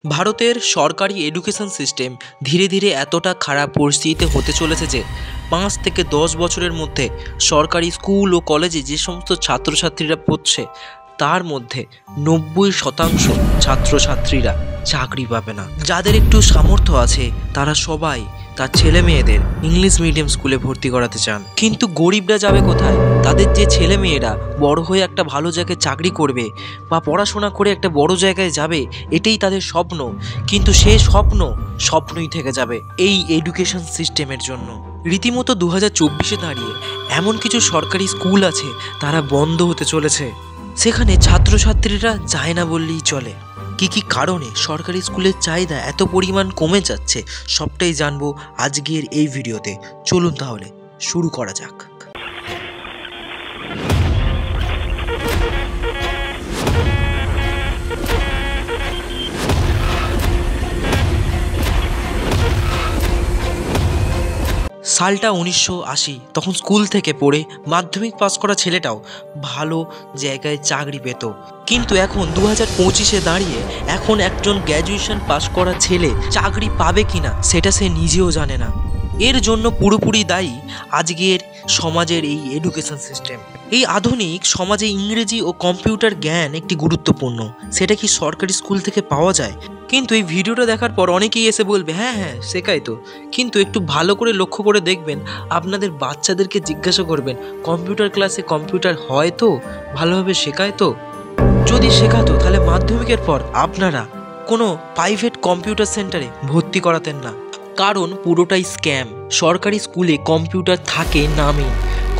ভারতের সরকারি education system ধীরে ধীরে এতটা খারাপ পরিস্থিতিতে হতে চলেছে যে ৫ থেকে ১০ বছরের মধ্যে সরকারি স্কুল ও কলেজে যে সমস্ত ছাত্রছাত্রীরা পড়ছে তার মধ্যে ৯০% ছাত্রছাত্রীরা চাকরি পাবে না। যাদের একটু সামর্থ্য আছে তারা সবাই তার ছেলে মেয়েদের ইংলিশ মিডিয়াম স্কুলে ভর্তি করাতে চান, কিন্তু গরিবরা যাবে কোথায়? তাদের যে ছেলে মেয়েরা বড় হয়ে একটা ভালো জায়গায় চাকরি করবে বা পড়াশোনা করে একটা বড় জায়গায় যাবে, এটাই তাদের স্বপ্ন, কিন্তু সে স্বপ্নই থেকে যাবে এই এডুকেশন সিস্টেমের জন্য। রীতিমতো ২০২৪-এ দাঁড়িয়ে এমন কিছু সরকারি স্কুল আছে তারা বন্ধ হতে চলেছে, সেখানে ছাত্রছাত্রীরা যায় না বললেই চলে। কি কারণে সরকারি স্কুলের চাহিদা এত পরিমাণ কমে যাচ্ছে সবটাই জানবো আজকের এই ভিডিওতে। চলুন তাহলে শুরু করা যাক। সালটা ১৯৮০। তখন স্কুল থেকে পড়ে মাধ্যমিক পাস করা ছেলেটাও ভালো জায়গায় চাকরি পেত, কিন্তু এখন ২০২৫-এ দাঁড়িয়ে এখন একজন গ্র্যাজুয়েশন পাস করা ছেলে চাকরি পাবে কিনা সেটা সে নিজেও জানে না। এর জন্য পুরোপুরি দায়ী আজকের সমাজের এই এডুকেশন সিস্টেম। এই আধুনিক সমাজে ইংরেজি ও কম্পিউটার জ্ঞান একটি গুরুত্বপূর্ণ, সেটা কি সরকারি স্কুল থেকে পাওয়া যায়? কিন্তু এই ভিডিওটা দেখার পর অনেকেই এসে বলবে হ্যাঁ শেখায় তো, কিন্তু একটু ভালো করে লক্ষ্য করে দেখবেন, আপনাদের বাচ্চাদেরকে জিজ্ঞাসা করবেন কম্পিউটার ক্লাসে কম্পিউটার হয় তো, ভালোভাবে শেখায় তো? যদি শেখাতো তাহলে মাধ্যমিকের পর আপনারা কোনো প্রাইভেট কম্পিউটার সেন্টারে ভর্তি করাতেন না, কারণ পুরোটাই স্ক্যাম। সরকারি স্কুলে কম্পিউটার থাকে নামে,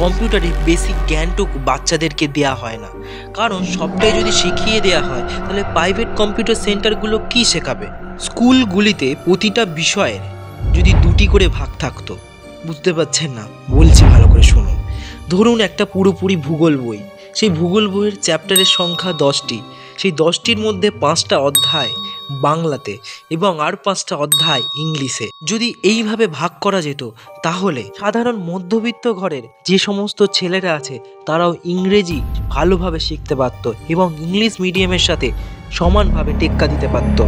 কম্পিউটারের বেসিক জ্ঞানটুকু বাচ্চাদেরকে দেয়া হয় না, কারণ সবটাই যদি শিখিয়ে দেয়া হয় তাহলে প্রাইভেট কম্পিউটার সেন্টারগুলো কি শেখাবে? স্কুলগুলিতে প্রতিটা বিষয়ের যদি ২টি করে ভাগ থাকতো, বুঝতে পারছেন না? বলছি ভালো করে শুনুন। ধরুন একটা পুরোপুরি ভূগোল বই, সেই ভূগোল বইয়ের চ্যাপ্টারের সংখ্যা ১০টি, সেই ১০টির মধ্যে ৫টা অধ্যায় বাংলাতে এবং আর ৫টা অধ্যায় ইংলিশে। যদি এইভাবে ভাগ করা যেত তাহলে সাধারণ মধ্যবিত্ত ঘরের যে সমস্ত ছেলেরা আছে তারাও ইংরেজি ভালোভাবে শিখতে পারত এবং ইংলিশ মিডিয়ামের সাথে সমানভাবে টেক্কা দিতে পারত।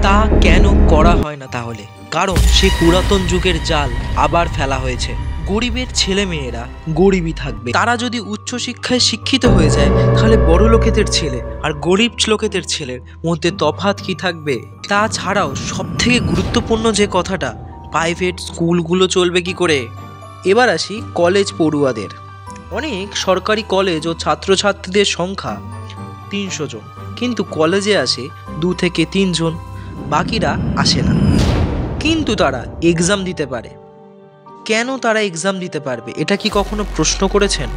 তা কেন করা হয় না তাহলে? কারণ সেই পুরাতন যুগের জাল আবার ফেলা হয়েছে। গরিবের ছেলে মেয়েরা গরিবই থাকবে, তারা যদি উচ্চশিক্ষায় শিক্ষিত হয়ে যায় তাহলে বড় লোকেদের ছেলে আর গরিব লোকেদের ছেলের মধ্যে তফাৎ কি থাকবে? তাছাড়াও সবথেকে গুরুত্বপূর্ণ যে কথাটা, প্রাইভেট স্কুলগুলো চলবে কি করে? এবার আসি কলেজ পড়ুয়াদের। অনেক সরকারি কলেজ ও ছাত্রছাত্রীদের সংখ্যা ৩০০ জন, কিন্তু কলেজে আসে ২ থেকে ৩ জন, বাকিরা আসে না। কিন্তু তারা এক্সাম দিতে পারে। কেন তারা এক্সাম দিতে পারবে, এটা কি কখনো প্রশ্ন করেছেন?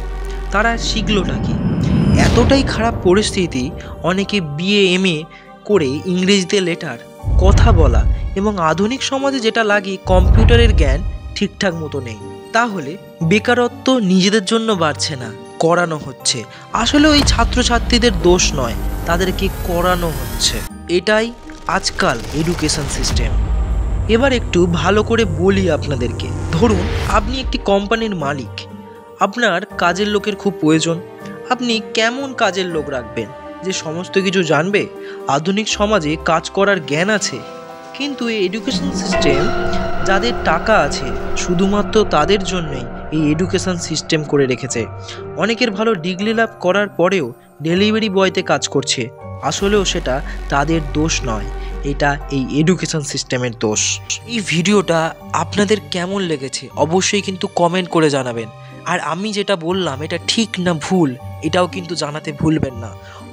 তারা শিখলোটা কি? এতটাই খারাপ পরিস্থিতি, অনেকে বিএ এমএ করে ইংরেজিতে লেটার, কথা বলা এবং আধুনিক সমাজে যেটা লাগে কম্পিউটারের জ্ঞান ঠিকঠাক মতো নেই। তাহলে বেকারত্ব নিজেদের জন্য বাড়ছে না, করানো হচ্ছে। আসলে ওই ছাত্রছাত্রীদের দোষ নয়, তাদেরকে করানো হচ্ছে। এটাই আজকাল এডুকেশন সিস্টেম। এবার একটু ভালো করে বলি আপনাদেরকে। ধরুন আপনি একটি কোম্পানির মালিক, আপনার কাজের লোকের খুব প্রয়োজন। আপনি কেমন কাজের লোক রাখবেন যে সমস্ত কিছু জানবে, আধুনিক সমাজে কাজ করার জ্ঞান আছে? কিন্তু এই এডুকেশন সিস্টেম, যাদের টাকা আছে শুধুমাত্র তাদের জন্যই এই এডুকেশন সিস্টেম করে রেখেছে। অনেকের ভালো ডিগ্রি লাভ করার পরেও ডেলিভারি বয়তে কাজ করছে, আসলেও সেটা তাদের দোষ নয়, এটা এই এডুকেশন সিস্টেমের দোষ। এই ভিডিওটা আপনাদের কেমন লেগেছে অবশ্যই কিন্তু কমেন্ট করে জানাবেন, আর আমি যেটা বললাম এটা ঠিক না ভুল এটাও কিন্তু জানাতে ভুলবেন না।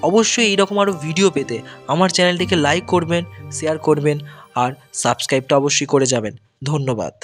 অবশ্যই এইরকম আরও ভিডিও পেতে আমার চ্যানেলটিকে লাইক করবেন, শেয়ার করবেন আর সাবস্ক্রাইবটা অবশ্যই করে যাবেন। ধন্যবাদ।